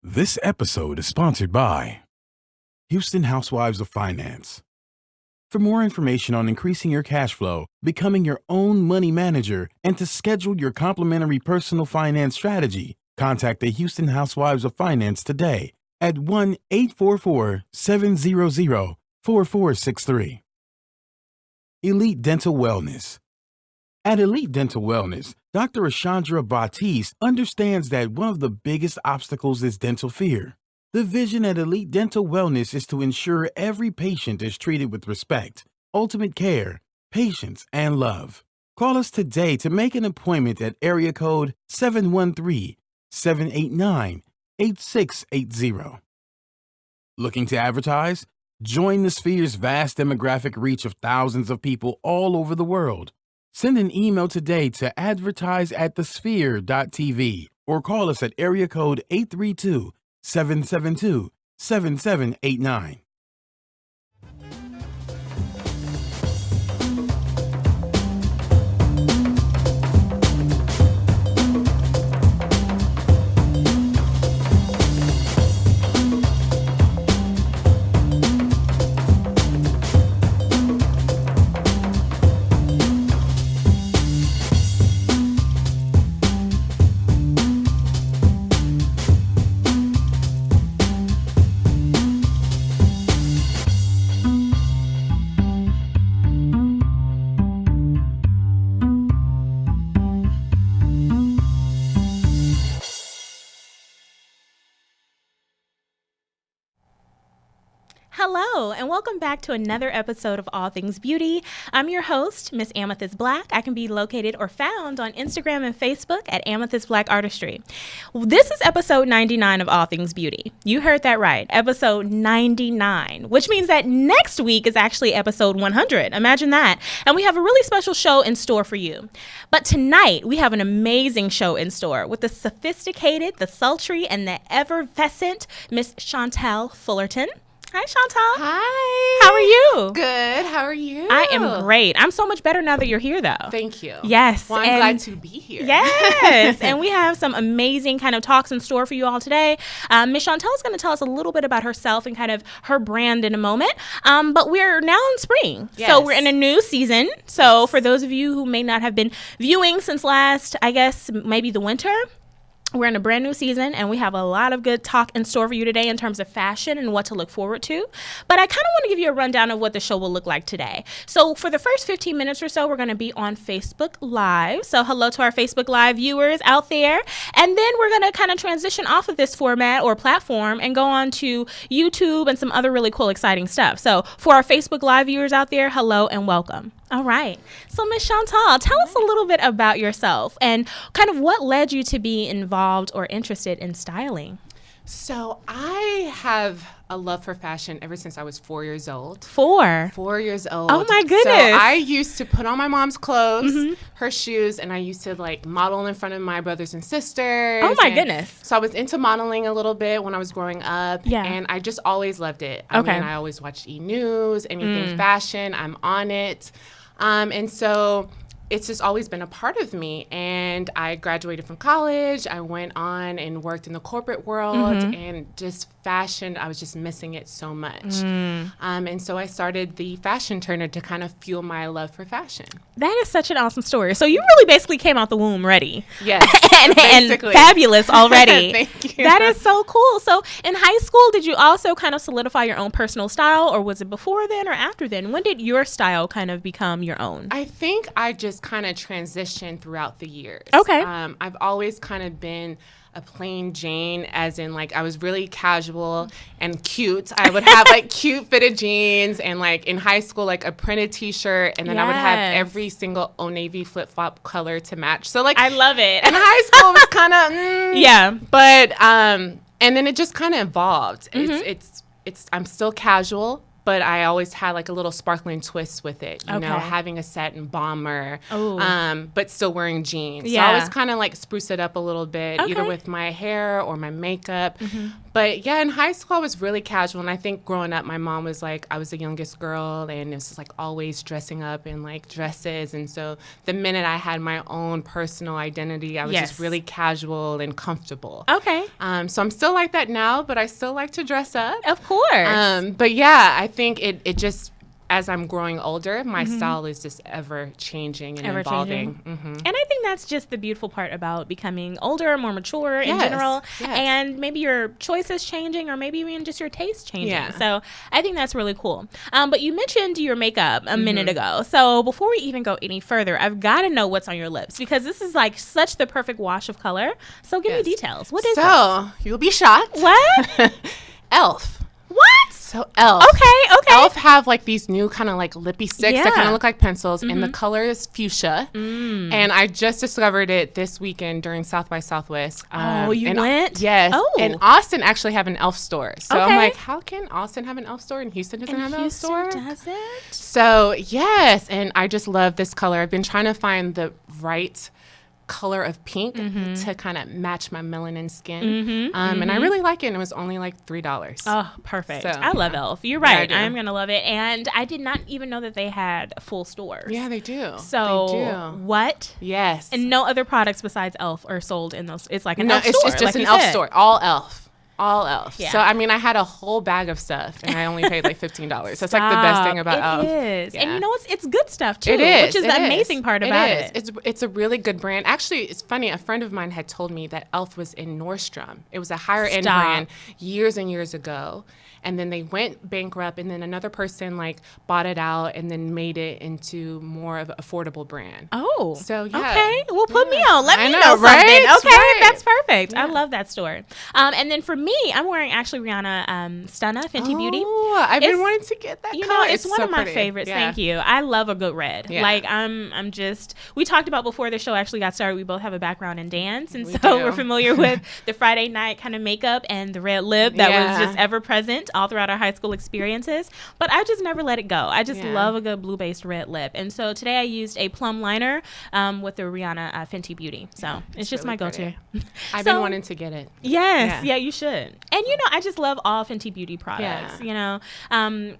This episode is sponsored by Houston Housewives of Finance. For more information on increasing your cash flow, becoming your own money manager, and to schedule your complimentary personal finance strategy, contact the Houston Housewives of Finance today at 1-844-700-4463. Elite Dental Wellness. At Elite Dental Wellness, Dr. Ashandra Batiste understands that one of the biggest obstacles is dental fear. The vision at Elite Dental Wellness is to ensure every patient is treated with respect, ultimate care, patience, and love. Call us today to make an appointment at area code 713-789-8680. Looking to advertise? Join the Sphere's vast demographic reach of thousands of people all over the world. Send an email today to advertise@thesphere.tv or call us at area code 832-772-7789. Hello, and welcome back to another episode of All Things Beauty. I'm your host, Miss Amethyst Black. I can be located or found on Instagram and Facebook at Amethyst Black Artistry. This is episode 99 of All Things Beauty. You heard that right, episode 99, which means that next week is actually episode 100. Imagine that. And we have a really special show in store for you. But tonight, we have an amazing show in store with the sophisticated, the sultry, and the effervescent Miss Chantel Fullerton. Hi, Chantal. Hi. How are you? Good. How are you? I am great. I'm so much better now that you're here, though. Thank you. Yes. Well, I'm glad to be here. Yes. And we have some amazing kind of talks in store for you all today. Miss Chantal is going to tell us a little bit about herself and kind of her brand in a moment. But we're now in spring. Yes. So we're in a new season. So for those of you who may not have been viewing since last, I guess, maybe the winter, we're in a brand new season, and we have a lot of good talk in store for you today in terms of fashion and what to look forward to. But I kind of want to give you a rundown of what the show will look like today. So for the first 15 minutes or so, we're going to be on Facebook Live. So hello to our Facebook Live viewers out there. And then we're going to kind of transition off of this format or platform and go on to YouTube and some other really cool, exciting stuff. So for our Facebook Live viewers out there, hello and welcome. All right. So Miss Chantal, tell us a little bit about yourself and kind of what led you to be involved or interested in styling. So I have a love for fashion ever since I was 4 years old. 4 years old. Oh my goodness. So I used to put on my mom's clothes, her shoes, and I used to like model in front of my brothers and sisters. Oh my goodness. So I was into modeling a little bit when I was growing up. Yeah. And I just always loved it. I mean, I always watched E! News, anything fashion, I'm on it. And so it's just always been a part of me. And I graduated from college. I went on and worked in the corporate world and just fashion. I was just missing it so much. And so I started the Fashion Turner to kind of fuel my love for fashion. That is such an awesome story. So you really basically came out the womb ready. Yes. and fabulous already. Thank you. That is so cool. So in high school, did you also kind of solidify your own personal style, or was it before then or after then? When did your style kind of become your own? I think I just kind of transitioned throughout the years. Okay. I've always kind of been a plain Jane, as in like I was really casual and cute. I would have like cute fitted jeans and like in high school like a printed t-shirt, and then I would have every single Old Navy flip-flop color to match. So like I love it. in high school it was kind of yeah. But and then it just kind of evolved. It's I'm still casual, but I always had like a little sparkling twist with it, you know, Okay. having a satin bomber, Ooh. but still wearing jeans. So Yeah. I always kind of like spruce it up a little bit, either Okay. with my hair or my makeup. But yeah, in high school, I was really casual. And I think growing up, my mom was like, I was the youngest girl, and it was just like always dressing up in like dresses. And so the minute I had my own personal identity, I was Yes. just really casual and comfortable. Okay. So I'm still like that now, but I still like to dress up. Of course. But yeah, I think it just, as I'm growing older, my style is just ever changing and evolving. And I think that's just the beautiful part about becoming older, more mature in Yes, general, yes. and maybe your choices changing, or maybe even just your taste changing. Yeah. So I think that's really cool. But you mentioned your makeup a Mm-hmm. minute ago. So before we even go any further, I've got to know what's on your lips, because this is like such the perfect wash of color. So give me Yes. details. What is So you'll be shocked. this? What? Elf. What? So Elf. Okay. Elf have like these new kind of like lippy sticks that kind Yeah. of look like pencils, and the color is fuchsia. And I just discovered it this weekend during South by Southwest. Oh, you and went? Yes. Oh. And Austin actually have an Elf store. So I'm Okay. like, how can Austin have an Elf store and Houston doesn't have an Elf store? does it? So yes, and I just love this color. I've been trying to find the right color of pink to kind of match my melanin skin. And I really like it. And it was only like $3. Oh, perfect. So, I love Elf. You're Yeah, I right. do. I'm going to love it. And I did not even know that they had full stores. Yeah, they do. So, they do. what? Yes. And no other products besides Elf are sold in those. It's like an no, Elf it's store. just like an you Elf said. store. All Elf. All Elf. Yeah. So I mean, I had a whole bag of stuff, and I only paid like $15. That's like the best thing about Elf. It is. And Yeah. you know what? It's good stuff too. It is. Which is it the amazing part about it. It's a really good brand. Actually, it's funny. A friend of mine had told me that Elf was in Nordstrom. It was a higher end Stop. brand years and years ago. And then they went bankrupt, and then another person like bought it out and then made it into more of an affordable brand. Oh, So, yeah. Okay, well, put me Yeah. on. Let I me know, know something. right? Okay, Right. that's perfect. I Yeah. love that store. And then for me, I'm wearing actually Rihanna Stunna Fenty Beauty. Oh, I've been It's- wanting to get that You color. know, it's one so of my pretty. favorites. Yeah. Thank you. I love a good red. Yeah. Like I'm just. We talked about before the show actually got started. We both have a background in dance, and We so do. we're familiar with the Friday night kind of makeup and the red lip that was Yeah. just ever present all throughout our high school experiences. But I just never let it go. I just Yeah. love a good blue based red lip, and so today I used a plum liner with the Rihanna Fenty Beauty. So it's just really my go-to. pretty. I've So- been wanting to get it. Yes, Yeah. yeah, you should. And you know, I just love all Fenty Beauty products. Yeah. You know,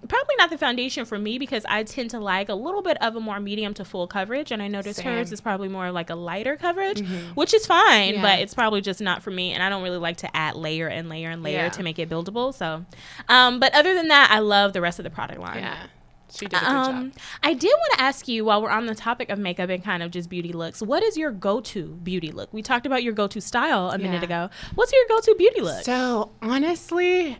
probably not the foundation for me because I tend to like a little bit of a more medium to full coverage, and I noticed Same. hers is probably more like a lighter coverage, which is fine, Yeah. but it's probably just not for me. And I don't really like to add layer and layer and layer Yeah. to make it buildable. So, but other than that, I love the rest of the product line. Yeah. She did a good job. I did want to ask you while we're on the topic of makeup and kind of just beauty looks, what is your go-to beauty look? We talked about your go-to style a minute Yeah. ago. What's your go-to beauty look? So honestly,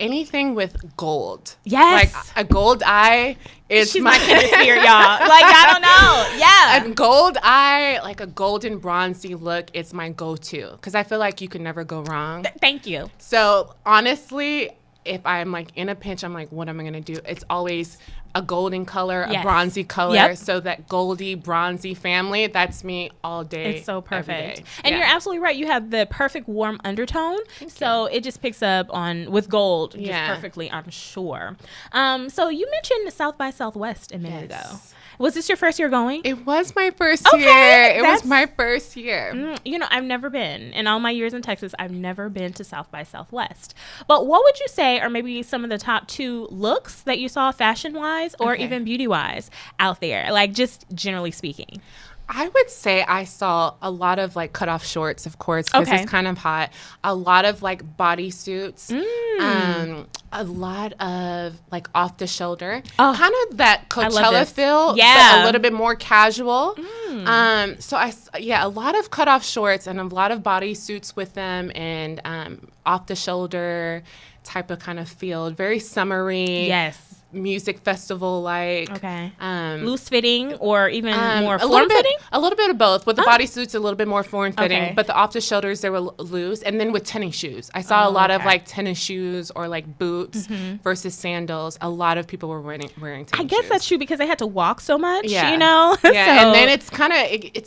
anything with gold. Yes. Like a gold eye is She's my hemisphere, y'all. Like, I don't know. Yeah. A gold eye, like a golden bronzy look, is my go-to because I feel like you can never go wrong. Thank you. So honestly, if I'm like in a pinch, I'm like, what am I gonna do? It's always a golden color, Yes. a bronzy color. Yep. So that goldy, bronzy family, that's me all day. It's so every perfect. day. And Yeah. you're absolutely right. You have the perfect warm undertone. So it just picks up on with gold just Yeah. perfectly, I'm sure. So you mentioned South by Southwest a minute ago. Yes. Was this your first year going? It was my first Okay, year. It that's- was my first year. You know, I've never been. In all my years in Texas, I've never been to South by Southwest. But what would you say are maybe some of the top 2 looks that you saw fashion-wise or Okay. even beauty-wise out there? Like, just generally speaking. I would say I saw a lot of like cut off shorts, of course, because Okay. it's kind of hot. A lot of like bodysuits, a lot of like off the shoulder, Oh, kind of that love Coachella this. feel, Yeah. but a little bit more casual. So a lot of cut off shorts and a lot of bodysuits with them, and off the shoulder type of kind of feel, very summery. Yes. Music festival like. Okay. Um, Loose fitting or even more a little form bit, fitting? a little bit of both. With the bodysuits, a little bit more form fitting, Okay. but the off the shoulders they were loose. And then with tennis shoes, I saw a lot of okay. like tennis shoes or like boots versus sandals. A lot of people were wearing tennis I guess shoes. that's true because they had to walk so much, Yeah. you know? Yeah, So- and then it's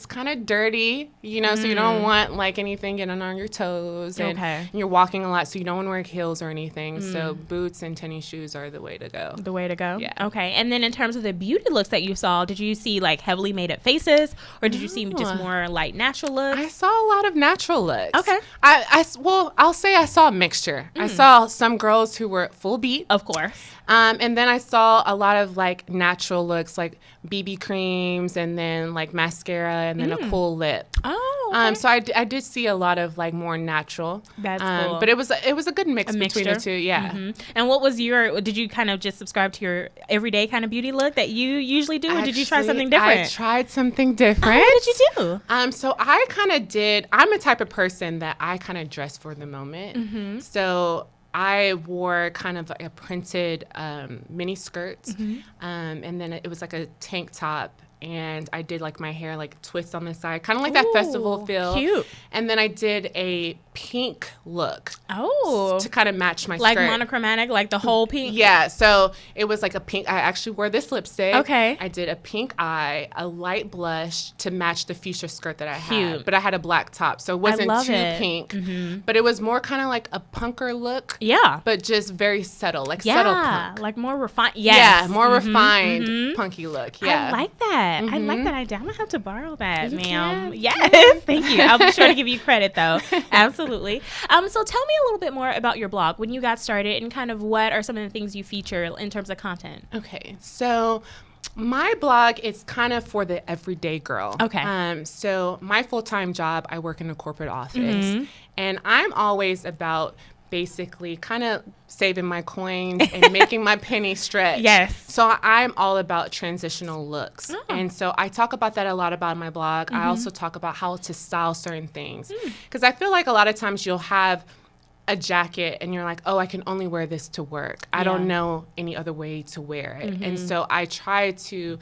kind of dirty, you know, so you don't want like anything getting on your toes, and Okay. you're walking a lot, so you don't want to wear heels or anything. anything. So boots and tennis shoes are the way to go. The way to go? Yeah. Okay. And then in terms of the beauty looks that you saw, did you see like heavily made up faces, or did you see just more like natural looks? I saw a lot of natural looks. Okay. Well, I'll say I saw a mixture. I saw some girls who were full beat. Of course. And then I saw a lot of like natural looks, like BB creams, and then like mascara, and then a cool lip. Oh, okay. So I did see a lot of like more natural. That's cool. But it was a good mix between the two. Yeah. And what was did you kind of just subscribe to your everyday kind of beauty look that you usually do, or did you try something different? I tried something different. Oh, what did you do? So I kind of I'm a type of person that I kind of dress for the moment. So I wore kind of like a printed mini skirt, and then it was like a tank top, and I did like my hair like twist on the side, kind of like that festival feel. Cute. And then I did a pink look. Oh. To kind of match my like skirt. monochromatic, like the whole pink? Yeah, so it was like a pink. I actually wore this lipstick. Okay. I did a pink eye, a light blush to match the fuchsia skirt that I Cute. had. But I had a black top, so it wasn't love too it. pink. But it was more kind of like a punker look. Yeah. But just very subtle, like subtle Yeah, punk. like more refined. Yes. Yeah, more refined punky look. Yeah. I like that. I like that idea. I'm going to have to borrow that, You ma'am. can. Yes. Thank you. I'll be sure to give you credit, though. Absolutely. So tell me a little bit more about your blog, when you got started, and kind of what are some of the things you feature in terms of content. Okay, so my blog is kind of for the everyday girl. Okay. So my full-time job, I work in a corporate office, and I'm always about basically kind of saving my coins and making my penny stretch. Yes. So I'm all about transitional looks. And so I talk about that a lot about my blog. I also talk about how to style certain things. Because I feel like a lot of times you'll have a jacket and you're like, oh, I can only wear this to work. I don't know any other way to wear it. And so I try to,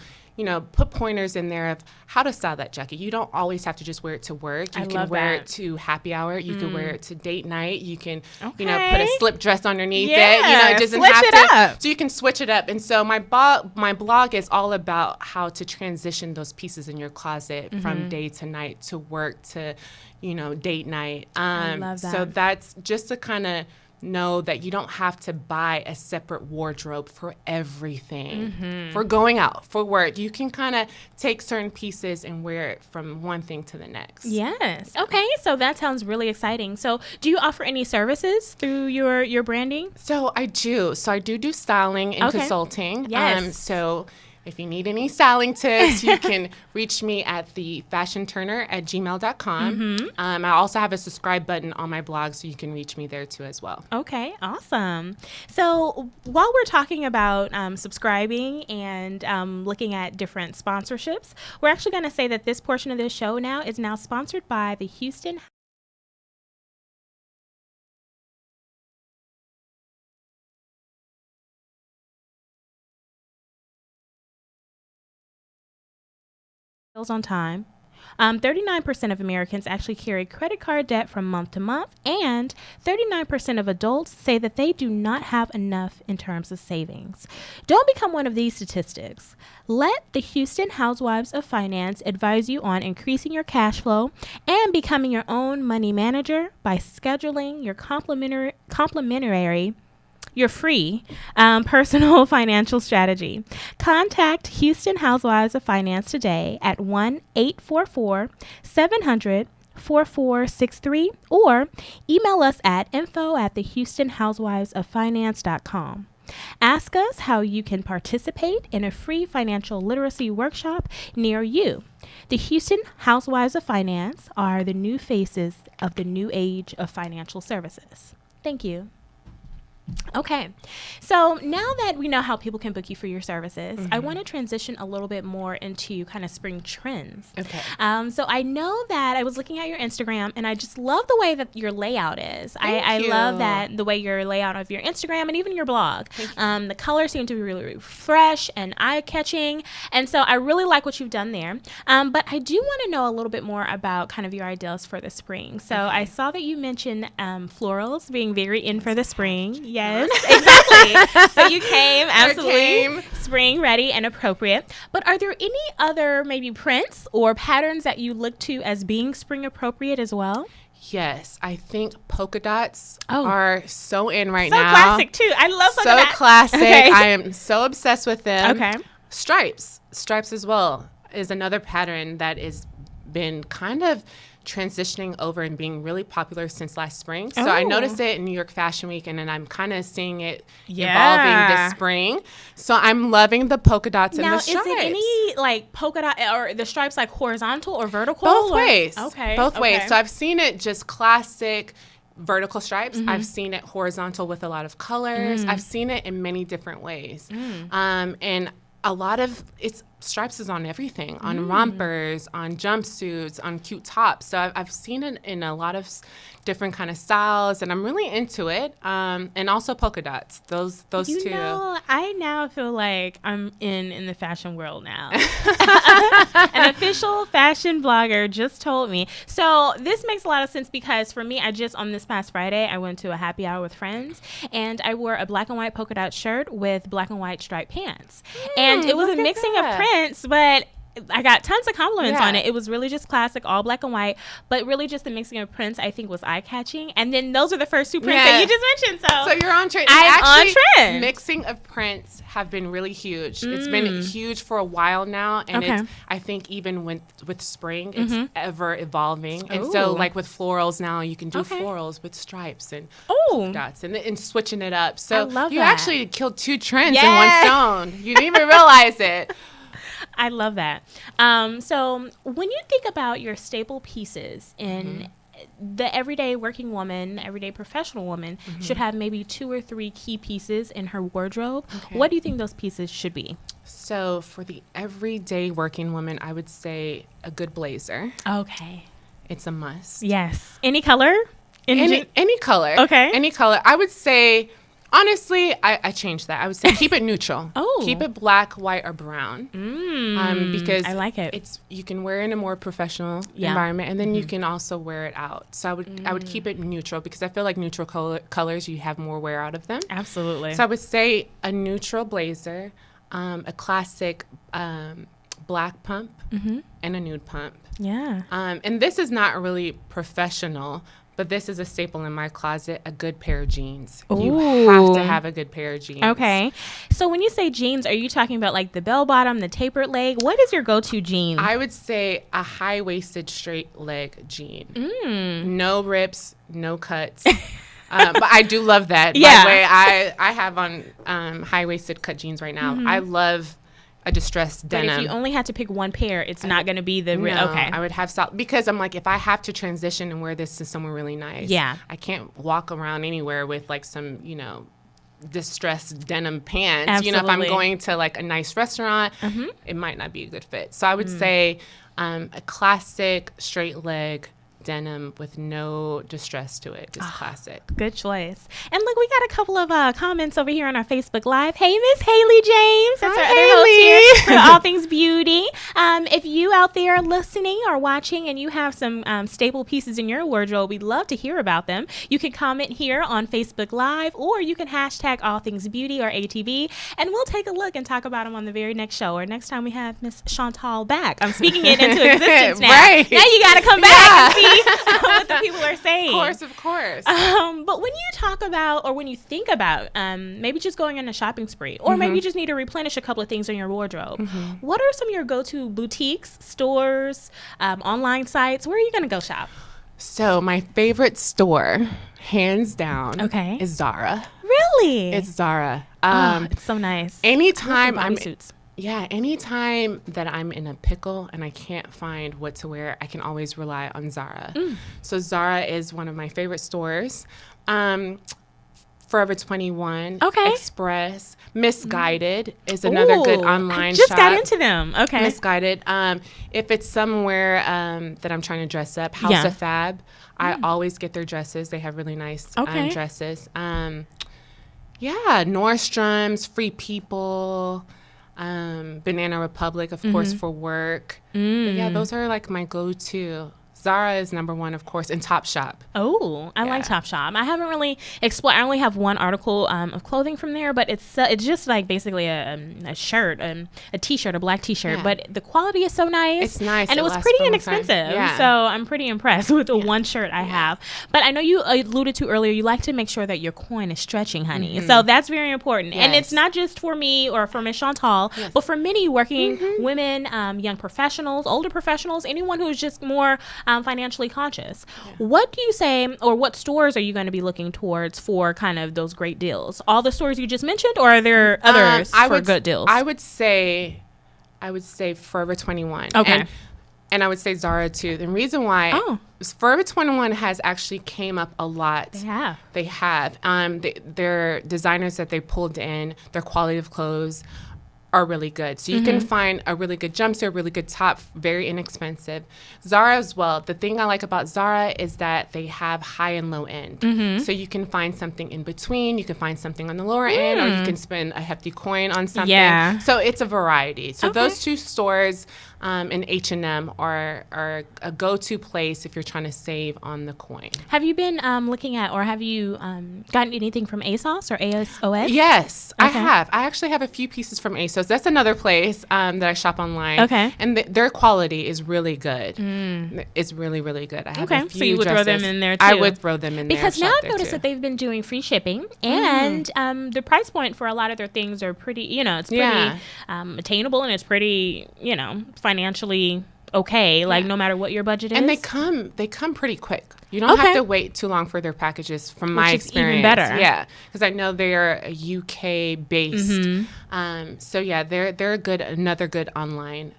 put pointers in there of how to style that jacket. You don't always have to just wear it to work. You can wear it to happy hour. You can wear it to date night. You can, put a slip dress underneath it. It doesn't switch have it to. up. So you can switch it up. And so my blog is all about how to transition those pieces in your closet from day to night, to work, to, date night. I love that. So that's just to kind of know that you don't have to buy a separate wardrobe for everything. For going out, for work, you can kind of take certain pieces and wear it from one thing to the next. Yes. Okay. So that sounds really exciting. So do you offer any services through your branding? So I do. So I do styling and consulting. Yes. So if you need any styling tips, you can reach me at thefashionturner@gmail.com. I also have a subscribe button on my blog, so you can reach me there too as well. Okay, awesome. So while we're talking about subscribing and looking at different sponsorships, we're actually going to say that this portion of the show now is now sponsored by the Houston on time. 39% of Americans actually carry credit card debt from month to month, and 39% of adults say that they do not have enough in terms of savings. Don't become one of these statistics. Let the Houston Housewives of Finance advise you on increasing your cash flow and becoming your own money manager by scheduling your your free personal financial strategy. Contact Houston Housewives of Finance today at 1-844-700-4463 or email us at info@thehoustonhousewivesoffinance.com. Ask us how you can participate in a free financial literacy workshop near you. The Houston Housewives of Finance are the new faces of the new age of financial services. Thank you. Okay, so now that we know how people can book you for your services, I want to transition a little bit more into kind of spring trends. Okay. So I know that I was looking at your Instagram, and I just love the way that your layout is. I you. love that the way your layout of your Instagram and even your blog. The colors seem to be really, really fresh and eye-catching, and so I really like what you've done there. But I do want to know a little bit more about kind of your ideas for the spring. So I saw that you mentioned florals being very in for the spring. Yes, exactly. So you came absolutely spring ready and appropriate. But are there any other maybe prints or patterns that you look to as being spring appropriate as well? Yes, I think polka dots are so in right So now. classic too. I love polka dots. So classic. Okay. I am so obsessed with them. Okay. Stripes as well is another pattern that has been kind of transitioning over and being really popular since last spring. So I noticed it in New York Fashion Week, and then I'm kind of seeing it evolving this spring. So I'm loving the polka dots and the stripes. Now, is it any like polka dot or the stripes like horizontal or vertical? Both ways. Okay. Both ways. So I've seen it just classic vertical stripes. I've seen it horizontal with a lot of colors. I've seen it in many different ways. And a lot of stripes is on everything, on rompers, on jumpsuits, on cute tops. So I've seen it in a lot of different kind of styles, and I'm really into it. And also polka dots. Those you two. Know, I now feel like I'm in the fashion world now. An official fashion blogger just told me. So this makes a lot of sense because for me, on this past Friday, I went to a happy hour with friends, and I wore a black and white polka dot shirt with black and white striped pants. And it was a mixing of prints, but I got tons of compliments on it. It was really just classic, all black and white, but really just the mixing of prints I think was eye-catching. And then those are the first two prints that you just mentioned. So you're on trend. I'm on trend. Mixing of prints have been really huge. It's been huge for a while now, and it's, I think even with spring, it's ever evolving. And so like with florals now, you can do florals with stripes and dots and switching it up. So you actually killed two trends in one stone. You didn't even realize it. I love that. So when you think about your staple pieces in the everyday working woman, everyday professional woman should have maybe 2 or 3 key pieces in her wardrobe. What do you think those pieces should be? So for the everyday working woman, I would say a good blazer. Okay. It's a must. Yes. Any color? Any color. Okay. Any color. I would say, honestly, I changed that. I would say keep it neutral. Keep it black, white, or brown. Because I like it. You can wear it in a more professional environment, and then you can also wear it out. So I would keep it neutral because I feel like neutral colors, you have more wear out of them. Absolutely. So I would say a neutral blazer, a classic black pump, and a nude pump. Yeah. And this is not really professional, but this is a staple in my closet, a good pair of jeans. Ooh. You have to have a good pair of jeans. Okay. So when you say jeans, are you talking about like the bell bottom, the tapered leg? What is your go-to jean? I would say a high-waisted straight leg jean. No rips, no cuts. But I do love that. By the way, I have on high-waisted cut jeans right now. I love a distressed denim. But if you only had to pick one pair, it's not going to be the okay. I would have because I'm like, if I have to transition and wear this to somewhere really nice, I can't walk around anywhere with like some, distressed denim pants. Absolutely. If I'm going to like a nice restaurant, it might not be a good fit. So I would say a classic straight leg denim with no distress to it. Just classic. Good choice. And look, we got a couple of comments over here on our Facebook Live. Hey, Miss Haley James. That's our other host here for All Things Beauty. If you out there listening or watching and you have some staple pieces in your wardrobe, we'd love to hear about them. You can comment here on Facebook Live, or you can hashtag All Things Beauty or ATV, and we'll take a look and talk about them on the very next show or next time we have Miss Chantal back. I'm speaking it into existence now. Right. Now you got to come back and see what the people are saying. Of course. But when you talk about, or when you think about, maybe just going on a shopping spree, or maybe you just need to replenish a couple of things in your wardrobe, what are some of your go-to boutiques, stores, online sites? Where are you going to go shop? So my favorite store, hands down, is Zara. Really? It's Zara. It's so nice. Anytime anytime that I'm in a pickle and I can't find what to wear, I can always rely on Zara. So Zara is one of my favorite stores. Forever 21, Express, Missguided is another good online shop. I just got into them. Okay. Missguided. If it's somewhere that I'm trying to dress up, House of Fab, I always get their dresses. They have really nice dresses. Nordstrom's, Free People, Banana Republic, of course, for work. But those are like my go-to. Zara is number one, of course, and Topshop. Oh, I like Topshop. I haven't really explored. I only have one article of clothing from there, but it's just like basically a shirt, a t-shirt, a black t-shirt. But the quality is so nice. It's nice. And it was pretty inexpensive. So I'm pretty impressed with the one shirt I have. But I know you alluded to earlier, you like to make sure that your coin is stretching, honey. So that's very important. And it's not just for me or for Miss Chantal, but for many working women, young professionals, older professionals, anyone who's just more financially conscious. What do you say, or what stores are you going to be looking towards for kind of those great deals? All the stores you just mentioned, or are there others for good deals? I would say Forever 21. Okay. And I would say Zara too. The reason why is Forever 21 has actually came up a lot. They have. Their designers that they pulled in, their quality of clothes are really good. So you can find a really good jumpsuit, a really good top, very inexpensive. Zara as well. The thing I like about Zara is that they have high and low end. So you can find something in between. You can find something on the lower end, or you can spend a hefty coin on something. So it's a variety. So those two stores and H&M are a go-to place if you're trying to save on the coin. Have you been looking at, or have you gotten anything from ASOS or ASOS? Yes, I have. I actually have a few pieces from ASOS. That's another place that I shop online. Okay. And their quality is really good. It's really, really good. I have a few so you would dresses. throw them in there too? I would throw them in there. Because now I've noticed that they've been doing free shipping, and the price point for a lot of their things are pretty, it's pretty attainable, and it's pretty, financially okay, like no matter what your budget is. And they come pretty quick. You don't have to wait too long for their packages, from my experience. Even better. Yeah, because I know they're UK based. So yeah, they're another good online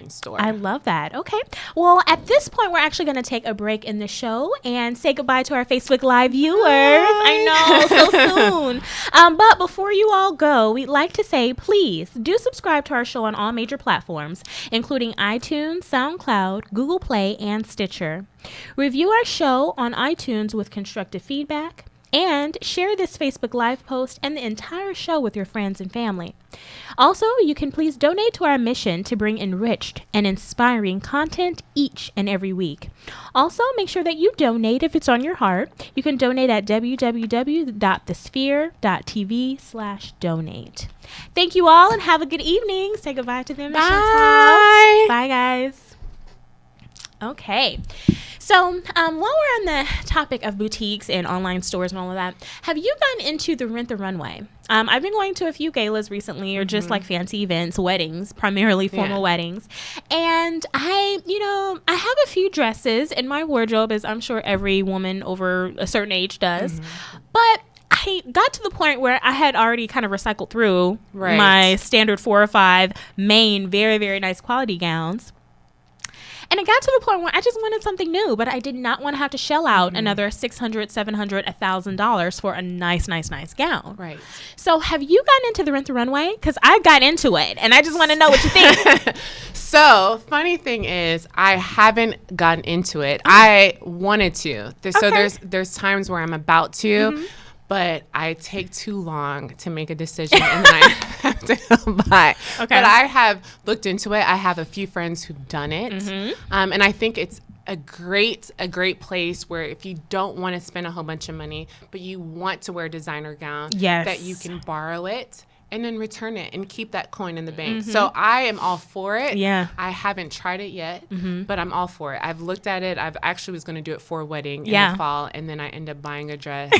store. I love that. Okay. Well, at this point, we're actually going to take a break in the show and say goodbye to our Facebook Live viewers. I know, so soon. But before you all go, we'd like to say, please do subscribe to our show on all major platforms, including iTunes, SoundCloud, Google Play, and Stitcher. Review our show on iTunes with constructive feedback, and share this Facebook Live post and the entire show with your friends and family. Also, you can please donate to our mission to bring enriched and inspiring content each and every week. Also, make sure that you donate if it's on your heart. You can donate at www.thesphere.tv/donate. Thank you all, and have a good evening. Say goodbye to them. Bye. Bye, guys. Okay. So while we're on the topic of boutiques and online stores and all of that, have you gotten into the Rent the Runway? I've been going to a few galas recently, or just like fancy events, weddings, primarily formal weddings. And I have a few dresses in my wardrobe, as I'm sure every woman over a certain age does. But I got to the point where I had already kind of recycled through my standard 4 or 5 main, very, very nice quality gowns. And it got to the point where I just wanted something new, but I did not want to have to shell out another $600, $700, $1,000 for a nice gown. Right. So have you gotten into the Rent the Runway? Because I got into it, and I just want to know what you think. So, funny thing is, I haven't gotten into it. I wanted to. So there's times where I'm about to, but I take too long to make a decision, and then I have to go buy. Okay. But I have looked into it. I have a few friends who've done it, and I think it's a great place where if you don't want to spend a whole bunch of money, but you want to wear a designer gown, that you can borrow it and then return it and keep that coin in the bank. So I am all for it. Yeah. I haven't tried it yet, but I'm all for it. I've looked at it. I've actually was going to do it for a wedding in the fall, and then I ended up buying a dress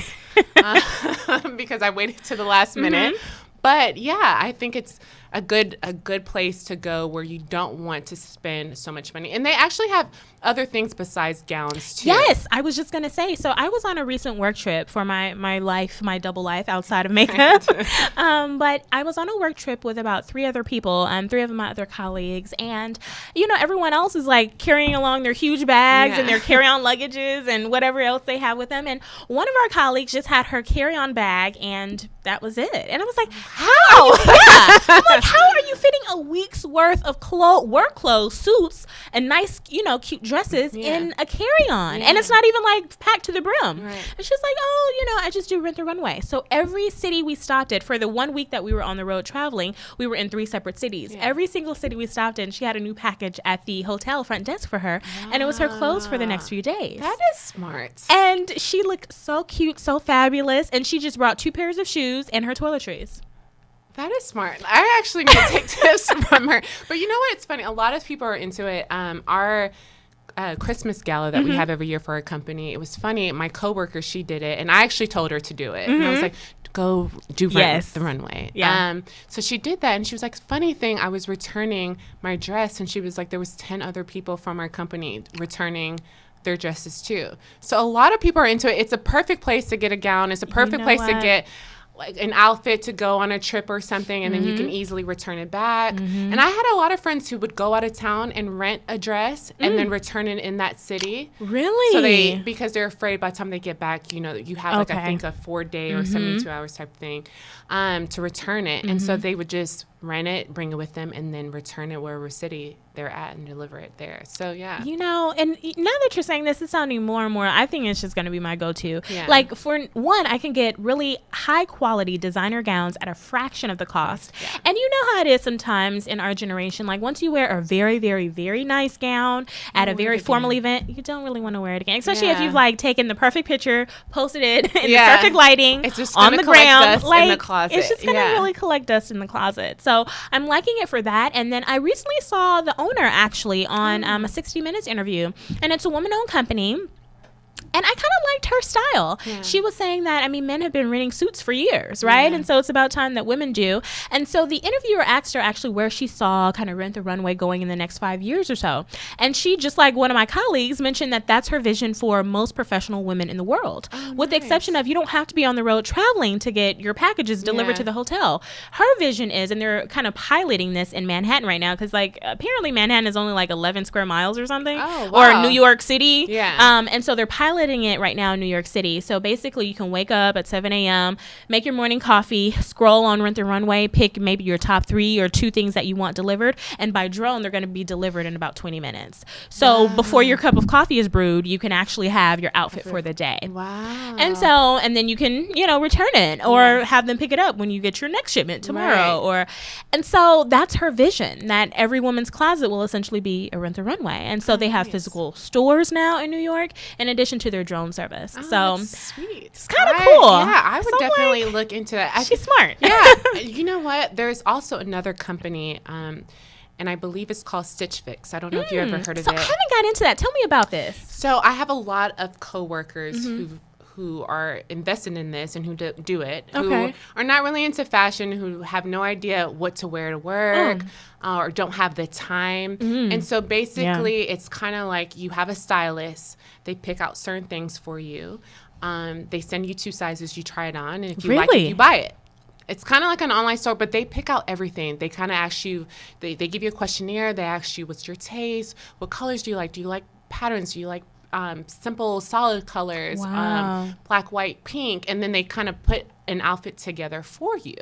because I waited to the last minute. But yeah, I think it's a good place to go where you don't want to spend so much money. And they actually have other things besides gowns too. Yes, I was just going to say. So I was on a recent work trip for my double life outside of makeup. But I was on a work trip with about 3 other people, 3 of my other colleagues. And, everyone else is like carrying along their huge bags and their carry-on luggages and whatever else they have with them. And one of our colleagues just had her carry-on bag, and that was it. And I was like, how? I'm like, Like, how are you fitting a week's worth of work clothes, suits, and nice, cute dresses in a carry-on? And it's not even like packed to the brim. Right. It's just like, oh, I just do Rent the Runway. So every city we stopped at, for the 1 week that we were on the road traveling, we were in 3 separate cities. Yeah. Every single city we stopped in, she had a new package at the hotel front desk for her, and it was her clothes for the next few days. That is smart. And she looked so cute, so fabulous, and she just brought 2 pairs of shoes and her toiletries. That is smart. I actually need to take tips from her. But you know what? It's funny. A lot of people are into it. Our Christmas gala that we have every year for our company, it was funny. My coworker, she did it, and I actually told her to do it. And I was like, go do the runway. Yeah. So she did that, and she was like, funny thing, I was returning my dress, and she was like, there was 10 other people from our company returning their dresses too. So a lot of people are into it. It's a perfect place to get a gown. It's a perfect place to get like an outfit to go on a trip or something, and then you can easily return it back. And I had a lot of friends who would go out of town and rent a dress and then return it in that city. Really? So because they're afraid by the time they get back, you have like I think a 4-day or 72 hours type thing to return it. And so they would just rent it, bring it with them, and then return it wherever city they're at and deliver it there. So yeah. And now that you're saying this, it's sounding more and more, I think it's just going to be my go-to. Yeah. Like, for one, I can get really high quality designer gowns at a fraction of the cost. Yeah. And you know how it is sometimes in our generation, like once you wear a very, very, very nice gown at a very formal event, you don't really want to wear it again. Especially if you've like taken the perfect picture, posted it in the perfect lighting, it's just on the ground. Like, in the closet. It's just going to really collect dust in the closet. So I'm liking it for that. And then I recently saw the owner actually on a 60 Minutes interview, and it's a woman-owned company. And I kind of liked her style. Yeah. She was saying that, men have been renting suits for years, right? Yeah. And so it's about time that women do. And so the interviewer asked her actually where she saw kind of Rent the Runway going in the next 5 years or so. And she, just like one of my colleagues, mentioned that that's her vision for most professional women in the world. With the exception of, you don't have to be on the road traveling to get your packages delivered to the hotel. Her vision is, and they're kind of piloting this in Manhattan right now, because like apparently Manhattan is only like 11 square miles or something. Oh, wow. Or New York City. Yeah. And so they're piloting it right now in New York City. So basically you can wake up at 7 a.m., make your morning coffee, scroll on Rent the Runway, pick maybe your top 3 or 2 things that you want delivered, and by drone they're going to be delivered in about 20 minutes. So before your cup of coffee is brewed, you can actually have your outfit for the day. Wow. And then you can, return it or have them pick it up when you get your next shipment tomorrow. And so that's her vision, that every woman's closet will essentially be a Rent the Runway. And so they have physical stores now in New York in addition to their drone service. So sweet. It's kind of cool. Yeah, I would definitely look into that. She's smart. Yeah. You know what? There's also another company, and I believe it's called Stitch Fix. I don't know if you ever heard of it. I haven't got into that. Tell me about this. So I have a lot of coworkers who are invested in this and who do it, who are not really into fashion, who have no idea what to wear to work or don't have the time. And so basically it's kind of like you have a stylist. They pick out certain things for you. They send you 2 sizes. You try it on. And if you like it, you buy it. It's kind of like an online store, but they pick out everything. They kind of ask you, they give you a questionnaire. They ask you, what's your taste? What colors do you like? Do you like patterns? Do you like simple solid colors, black, white, pink, and then they kind of put an outfit together for you.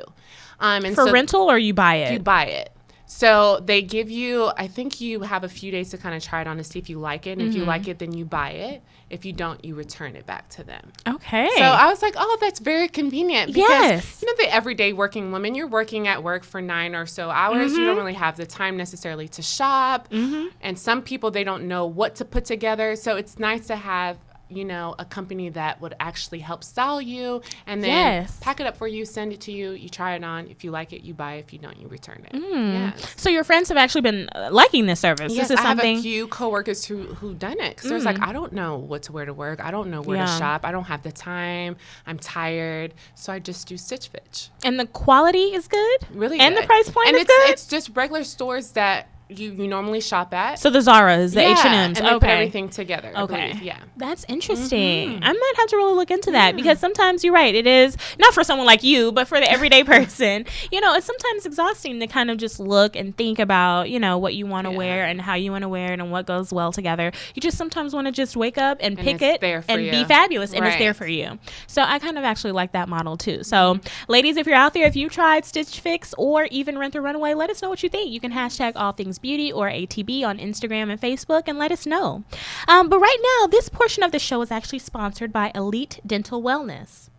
And for rental, or you buy it? You buy it. So they give you, I think you have a few days to kind of try it on to see if you like it. And if you like it, then you buy it. If you don't, you return it back to them. Okay. So I was like, oh, that's very convenient. Because, the everyday working woman, you're working at work for 9 or so hours. You don't really have the time necessarily to shop. And some people, they don't know what to put together. So it's nice to have, a company that would actually help style you and then pack it up for you, send it to you, you try it on. If you like it, you buy it. If you don't, you return it. Yes. So your friends have actually been liking this service. Yes, this is something. I have a few coworkers who done it. Because there's like, I don't know what to wear to work. I don't know where to shop. I don't have the time. I'm tired. So I just do Stitch Fix. And the quality is good? Really and good. And the price point and is good? It's just regular stores that you normally shop at. So the Zara's, the H&M's. And they put everything together. Okay. Yeah. That's interesting. I might have to really look into that because sometimes you're right. It is not for someone like you, but for the everyday person. It's sometimes exhausting to kind of just look and think about, what you want to wear and how you want to wear it and what goes well together. You just sometimes want to just wake up and pick it and be fabulous, and it's there for you. So I kind of actually like that model too. So ladies, if you're out there, if you tried Stitch Fix or even Rent the Runaway, let us know what you think. You can hashtag All Things Beauty or ATB on Instagram and Facebook and let us know. But right now, this portion of the show is actually sponsored by Elite Dental Wellness.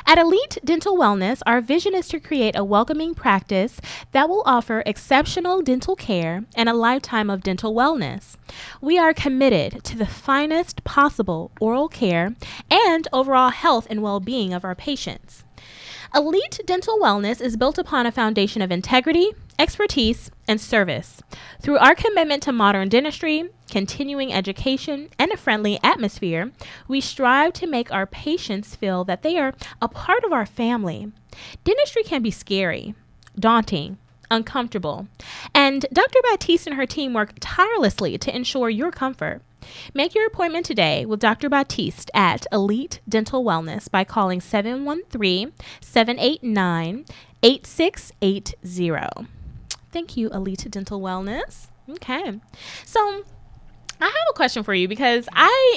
At Elite Dental Wellness, our vision is to create a welcoming practice that will offer exceptional dental care and a lifetime of dental wellness. We are committed to the finest possible oral care and overall health and well-being of our patients. Elite Dental Wellness is built upon a foundation of integrity, expertise, and service. Through our commitment to modern dentistry, continuing education, and a friendly atmosphere, we strive to make our patients feel that they are a part of our family. Dentistry can be scary, daunting, uncomfortable, and Dr. Batiste and her team work tirelessly to ensure your comfort. Make your appointment today with Dr. Batiste at Elite Dental Wellness by calling 713-789-8680. Thank you, Elite Dental Wellness. Okay. So I have a question for you because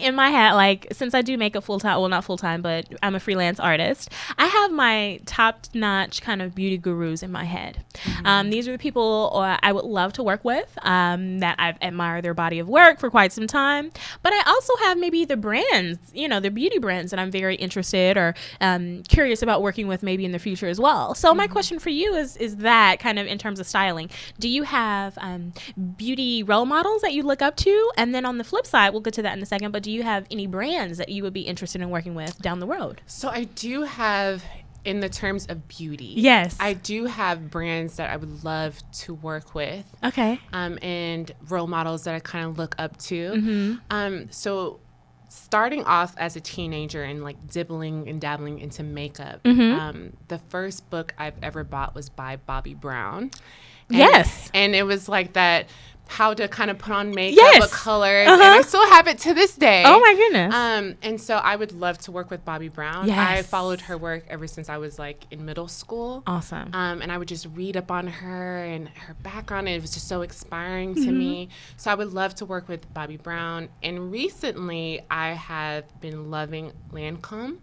in my head, since I do makeup full-time, well, not full-time, but I'm a freelance artist, I have my top-notch kind of beauty gurus in my head. These are the people I would love to work with, that I've admired their body of work for quite some time. But I also have maybe the brands, the beauty brands that I'm very interested or curious about working with maybe in the future as well. So my question for you is that kind of in terms of styling, do you have beauty role models that you look up to? And then on the flip side, we'll get to that in a second, but do you have any brands that you would be interested in working with down the road? So I do have, in the terms of beauty. Yes. I do have brands that I would love to work with. Okay. And role models that I kind of look up to. So starting off as a teenager and dibbling and dabbling into makeup, the first book I've ever bought was by Bobbi Brown. And it was that how to kind of put on makeup, what colors, and I still have it to this day. Oh my goodness. And so I would love to work with Bobbi Brown. Yes. I followed her work ever since I was in middle school. Awesome. And I would just read up on her and her background, and it was just so inspiring to me. So I would love to work with Bobbi Brown. And recently I have been loving Lancome.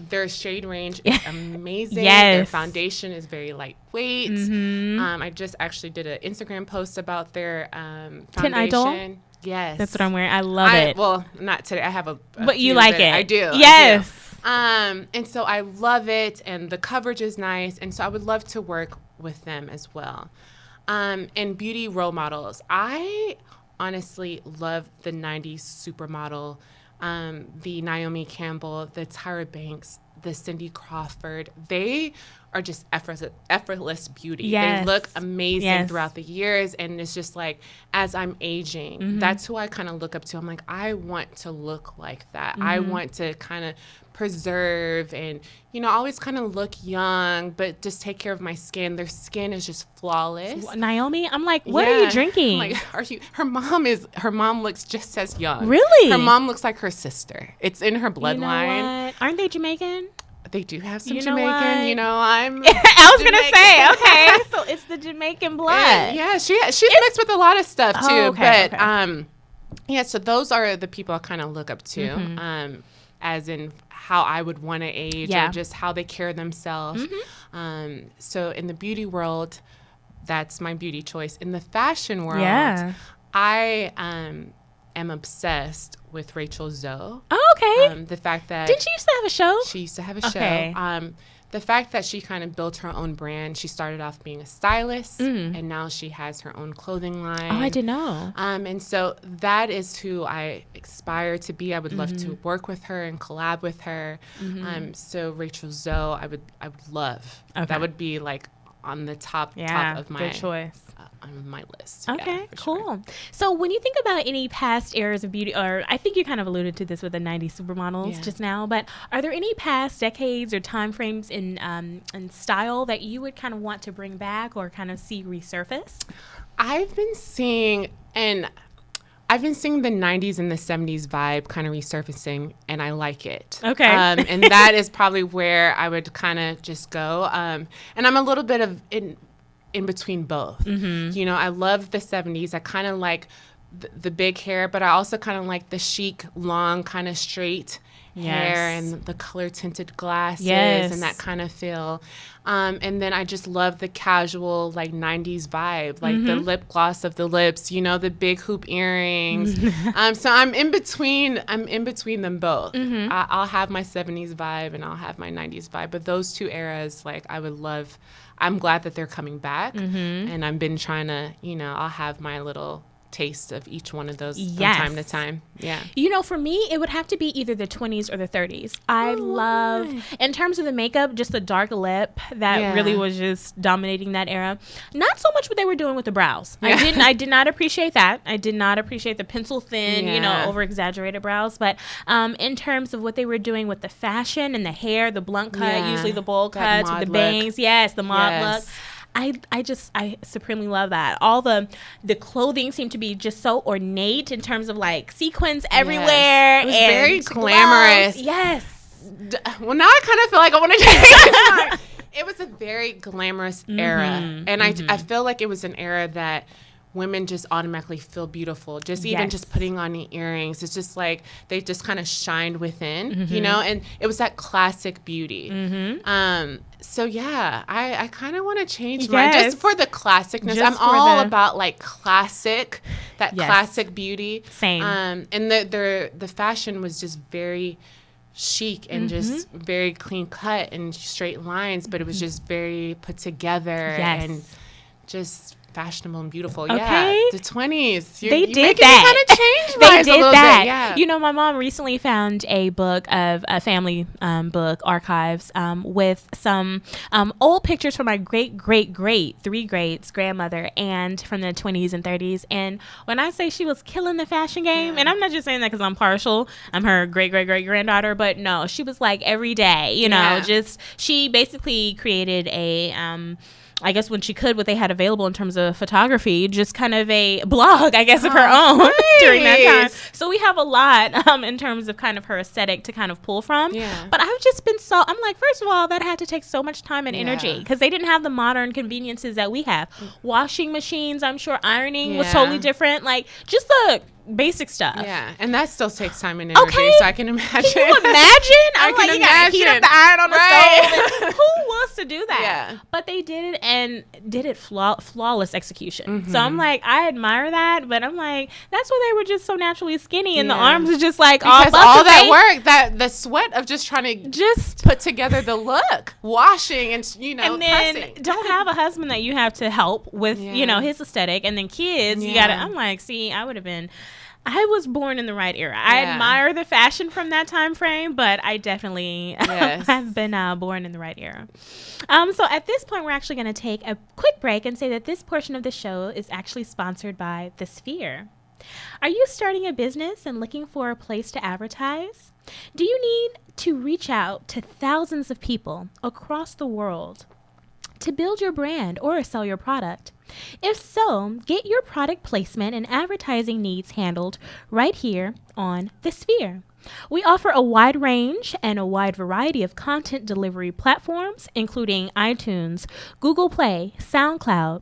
Their shade range is amazing. Their foundation is very lightweight. I just actually did an Instagram post about their foundation. Tin Idol? Yes. That's what I'm wearing. I love it. Well, not today. I have a but you like it. I do. Yes. I do. And so I love it, and the coverage is nice, and so I would love to work with them as well. And beauty role models. I honestly love the 90s supermodel, the Naomi Campbell, the Tyra Banks, the Cindy Crawford. They are just effortless beauty. They look amazing throughout the years, and it's just as I'm aging, that's who I kind of look up to. I'm I want to look like that. I want to kind of preserve and always kind of look young, but just take care of my skin. Their skin is just flawless. Naomi, I'm what are you drinking? Are you? Her mom looks just as young. Really? Her mom looks like her sister. It's in her bloodline. Aren't they Jamaican? They do have some Jamaican. I'm. I was gonna say, okay, so it's the Jamaican blood. And, she's mixed with a lot of stuff too. So those are the people I kind of look up to, as in how I would want to age, or just how they care themselves. So in the beauty world, that's my beauty choice. In the fashion world, I am obsessed with Rachel Zoe. Oh, okay. The fact that didn't she used to have a show? She used to have a show. The fact that she kind of built her own brand. She started off being a stylist, and now she has her own clothing line. Oh, I didn't know. And so that is who I aspire to be. I would love to work with her and collab with her. So Rachel Zoe, I would love. Okay. That would be on the top of my good choice. On my list. Okay, cool. Sure. So when you think about any past eras of beauty, or I think you kind of alluded to this with the 90s supermodels just now, but are there any past decades or time frames in style that you would kind of want to bring back or kind of see resurface? I've been seeing the 90s and the 70s vibe kind of resurfacing, and I like it. Okay. And that is probably where I would kind of just go. And I'm a little bit of in between both. Mm-hmm. You know, I love the 70s. I kind of like the big hair, but I also kind of like the chic, long, kind of straight hair and the color tinted glasses and that kind of feel. And then I just love the casual, like 90s vibe, like the lip gloss of the lips, you know, the big hoop earrings. So I'm in between them both. Mm-hmm. I'll have my 70s vibe and I'll have my 90s vibe. But those two eras, like I'm glad that they're coming back. Mm-hmm. And I've been trying to, you know, I'll have my little taste of each one of those from time to time. Yeah. You know, for me, it would have to be either the 20s or the 30s. I love, in terms of the makeup, just the dark lip that really was just dominating that era. Not so much what they were doing with the brows. Yeah. I did not appreciate that. I did not appreciate the pencil thin, you know, over exaggerated brows. But in terms of what they were doing with the fashion and the hair, the blunt cut, usually the bowl cuts with the bangs. Yes, the mod look. I supremely love that. All the clothing seemed to be just so ornate in terms of like sequins everywhere. It was very glamorous. Gloves. Yes. Well, now I kind of feel like I want to change. It was a very glamorous era. And I feel like it was an era that women just automatically feel beautiful. Just even just putting on the earrings. It's just like they just kind of shined within, you know, and it was that classic beauty. So yeah, I kind of want to change mine just for the classicness. I'm all about like classic, classic beauty. Same. And the fashion was just very chic and just very clean cut and straight lines, but it was just very put together and just fashionable and beautiful. Okay. Yeah, the 20s. They did that. Kind of changed they did that. Bit. Yeah. You know, my mom recently found a book of a family book archives with some old pictures from my great three greats grandmother and from the 20s and 30s. And when I say she was killing the fashion game, and I'm not just saying that because I'm partial, I'm her great granddaughter, but no, she was like every day. You know, just she basically created a I guess when she could, what they had available in terms of photography, just kind of a blog, I guess, of her own during that time. So we have a lot in terms of kind of her aesthetic to kind of pull from. Yeah. But I've just been I'm like, first of all, that had to take so much time and energy because they didn't have the modern conveniences that we have. Washing machines, I'm sure ironing was totally different. Like just the basic stuff. Yeah, and that still takes time and energy, so I can imagine. Can you imagine? I'm like, you gotta heat up the iron on the stove. And who wants to do that? Yeah. But they did it and did it flawless execution. So I'm like, I admire that, but I'm like, that's why they were just so naturally skinny and the arms are just like because all that work, that the sweat of just trying to just put together the look, washing and and then pressing. Don't have a husband that you have to help with you know his aesthetic, and then kids you gotta. I'm like, see, I was born in the right era. I admire the fashion from that time frame, but I definitely have been born in the right era. So at this point, we're actually going to take a quick break and say that this portion of the show is actually sponsored by The Sphere. Are you starting a business and looking for a place to advertise? Do you need to reach out to thousands of people across the world to build your brand or sell your product? If so, get your product placement and advertising needs handled right here on The Sphere. We offer a wide range and a wide variety of content delivery platforms, including iTunes, Google Play, SoundCloud,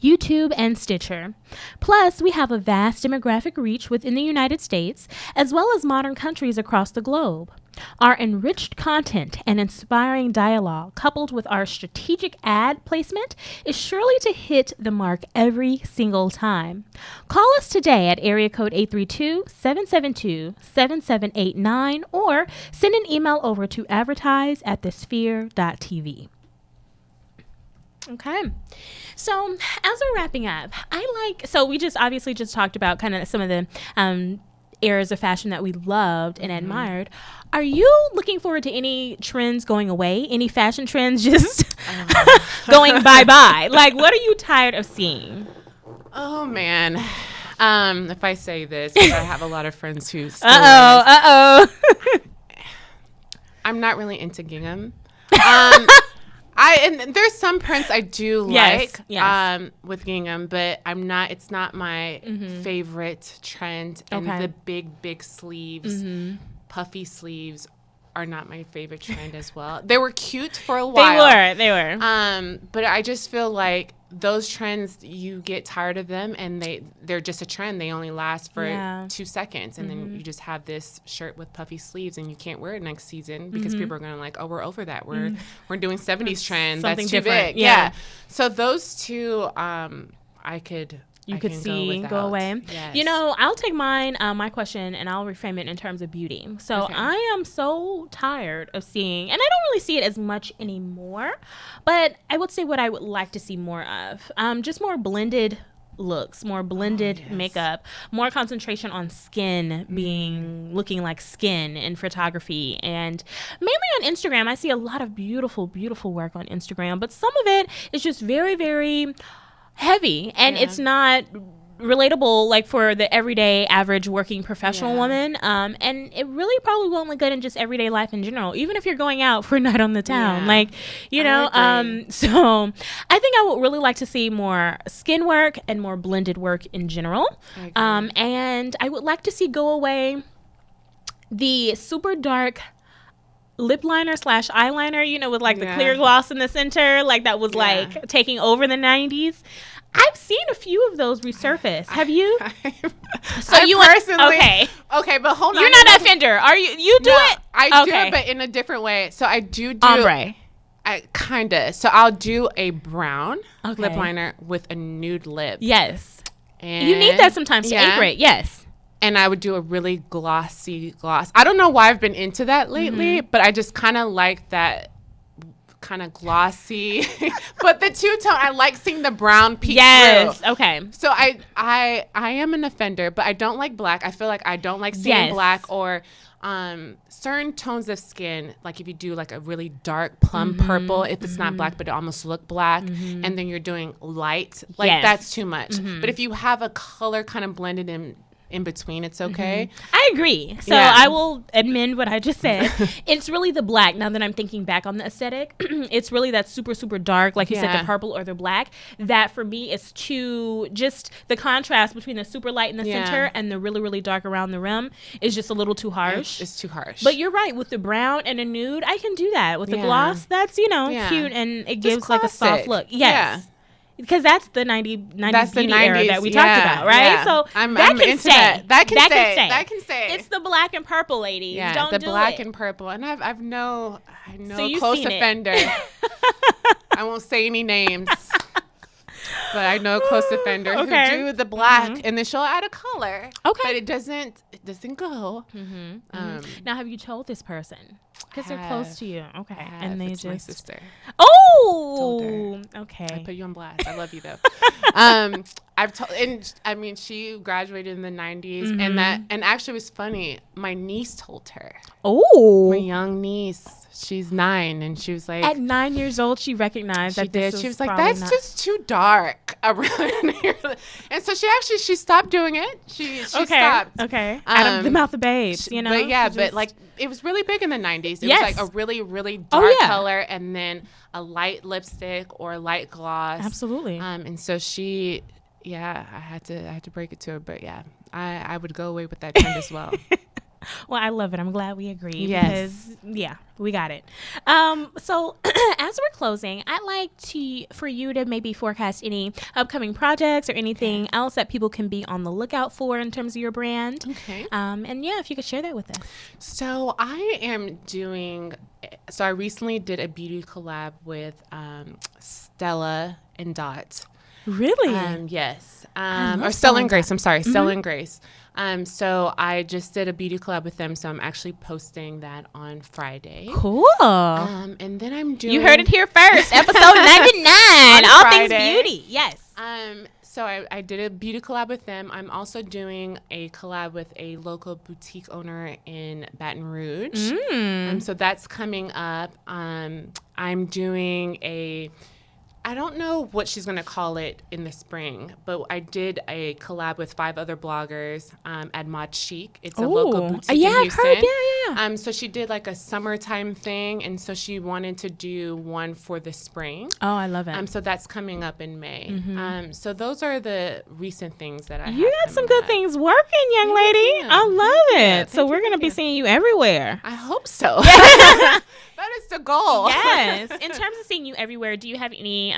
YouTube, and Stitcher. Plus, we have a vast demographic reach within the United States, as well as modern countries across the globe. Our enriched content and inspiring dialogue, coupled with our strategic ad placement, is surely to hit the mark every single time. Call us today at area code 832-772-7789 or send an email over to advertise@thesphere.tv. Okay. So as we're wrapping up, so we just obviously just talked about kind of some of the eras of fashion that we loved and admired. Are you looking forward to any trends going away? Any fashion trends just going bye-bye? Like, what are you tired of seeing? Oh, man. If I say this, 'cause I have a lot of friends who still I'm not really into gingham. And there's some prints I do like with gingham, but it's not my favorite trend. And the big sleeves, puffy sleeves are not my favorite trend as well. They were cute for a while. They were. But I just feel like those trends, you get tired of them, and they're just a trend. They only last for 2 seconds, and then you just have this shirt with puffy sleeves, and you can't wear it next season because people are going to like, oh, we're over that. We're doing 70s trend. Something That's too different. big. Yeah. So those two, I could see go away. Yes. You know, I'll take my question, and I'll reframe it in terms of beauty. So I am so tired of seeing, and I don't really see it as much anymore, but I would say what I would like to see more of, just more blended looks, more blended makeup, more concentration on skin looking like skin in photography, and mainly on Instagram. I see a lot of beautiful work on Instagram, but some of it is just very, very heavy, and it's not relatable like for the everyday average working professional woman, and it really probably won't look good in just everyday life in general, even if you're going out for a night on the town, like, you know. So I think I would really like to see more skin work and more blended work in general, and I would like to see go away the super dark lip liner / eyeliner, you know, with like the clear gloss in the center, like that was like taking over the 90s. I've seen a few of those resurface. Have you? So you personally, okay, but hold on. You're not an offender, are you? You do it? I do it, but in a different way. So I do ombre. Kinda. So I'll do a brown lip liner with a nude lip. Yes. And you need that sometimes to anchor it. Yes. And I would do a really glossy gloss. I don't know why I've been into that lately, but I just kind of like that kind of glossy. But the two-tone, I like seeing the brown peek through. Okay. So I am an offender, but I don't like black. I feel like I don't like seeing black or certain tones of skin. Like if you do like a really dark plum purple, if it's not black, but it almost look black, and then you're doing light, like that's too much. But if you have a color kind of blended in between, it's okay. I agree. So I will amend what I just said. It's really the black, now that I'm thinking back on the aesthetic. It's really that super, super dark, like you said, the purple or the black. That for me is too, just the contrast between the super light in the center and the really, really dark around the rim is just a little too harsh. It's too harsh. But you're right, with the brown and a nude, I can do that. With the gloss, that's, you know, cute, and it gives like a soft look. Yes. Because that's the 90s beauty era that we talked about, right? Yeah. So I'm can into stay. That can stay. That can stay. It's the black and purple, ladies. Yeah, Don't the do black it. and purple. And I know So a close offender. I won't say any names. But I know a close offender who do the black, and then she'll add a color. Okay. But it doesn't go. Now, have you told this person? Because they're close to you. Okay. And they it's just. my sister. Oh! Okay. I put you on blast. I love you, though. I've told, and I mean, she graduated in the 90s, and actually it was funny. My niece told her. Oh. My young niece. She's 9, and she was like, at 9 years old, she recognized that this she was like, that's just too dark around here. And so she stopped doing it. She stopped. Okay. Out of the mouth of babes, you know. But but like it was really big in the 90s. It was like a really, really dark color, and then a light lipstick or a light gloss. Absolutely. And so she, I had to break it to her, but I would go away with that trend as well. Well, I love it. I'm glad we agree. Yes. Because, we got it. So as we're closing, I'd like for you to maybe forecast any upcoming projects or anything else that people can be on the lookout for in terms of your brand. Okay. And if you could share that with us. So I recently did a beauty collab with Stella and Dot. Really? Yes. Or Stella and Grace. I'm sorry. Stella and Grace. So I just did a beauty collab with them. So I'm actually posting that on Friday. Cool. And then I'm doing. You heard it here first. Episode 99. All Friday. Things beauty. Yes. So I did a beauty collab with them. I'm also doing a collab with a local boutique owner in Baton Rouge. So that's coming up. I'm doing I don't know what she's going to call it in the spring, but I did a collab with 5 other bloggers at Mod Chic. It's a local boutique in Houston. I've heard, So she did like a summertime thing, and so she wanted to do one for the spring. Oh, I love it. So that's coming up in May. So those are the recent things that I have. You got some good things working, young lady. I love it. So we're going to be seeing you everywhere. I hope so. That is the goal. Yes. In terms of seeing you everywhere, do you have any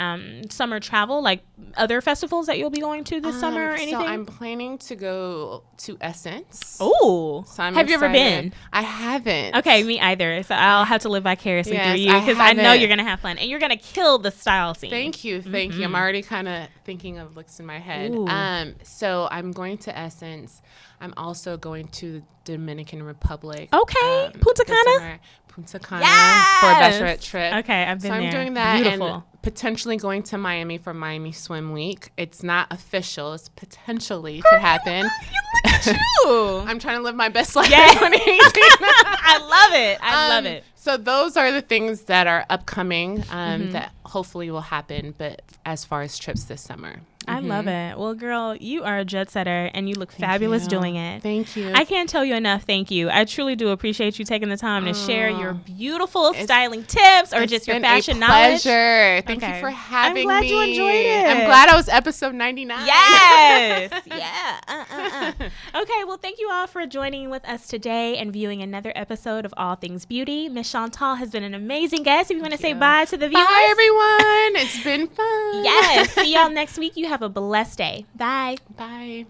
summer travel, like other festivals that you'll be going to this summer or anything? So I'm planning to go to Essence. Oh. So have you ever been? I haven't. Okay, me either. So I'll have to live vicariously through you because I know you're going to have fun and you're going to kill the style scene. Thank you. Thank you. I'm already kind of thinking of looks in my head. So I'm going to Essence. I'm also going to the Dominican Republic. Okay. Punta Cana? Punta Cana for a bachelorette trip. Okay, I've been there. So I'm doing that. Beautiful. And potentially going to Miami for Miami Swim Week. It's not official. It's potentially could happen. Look at you. I'm trying to live my best life. Yeah. I love it. I love it. So those are the things that are upcoming that hopefully will happen. But as far as trips this summer. I love it. Well, girl, you are a jet setter and you look fabulous doing it. Thank you. I can't tell you enough. Thank you. I truly do appreciate you taking the time to share your beautiful styling tips or just your fashion knowledge. Pleasure. Thank you for having me. I'm glad you enjoyed it. I'm glad I was episode 99. Yes. Yeah. Okay. Well, thank you all for joining with us today and viewing another episode of All Things Beauty. Miss Chantal has been an amazing guest. If you want to say bye to the viewers. Bye, everyone. It's been fun. Yes. See y'all next week. You have a blessed day. Bye. Bye.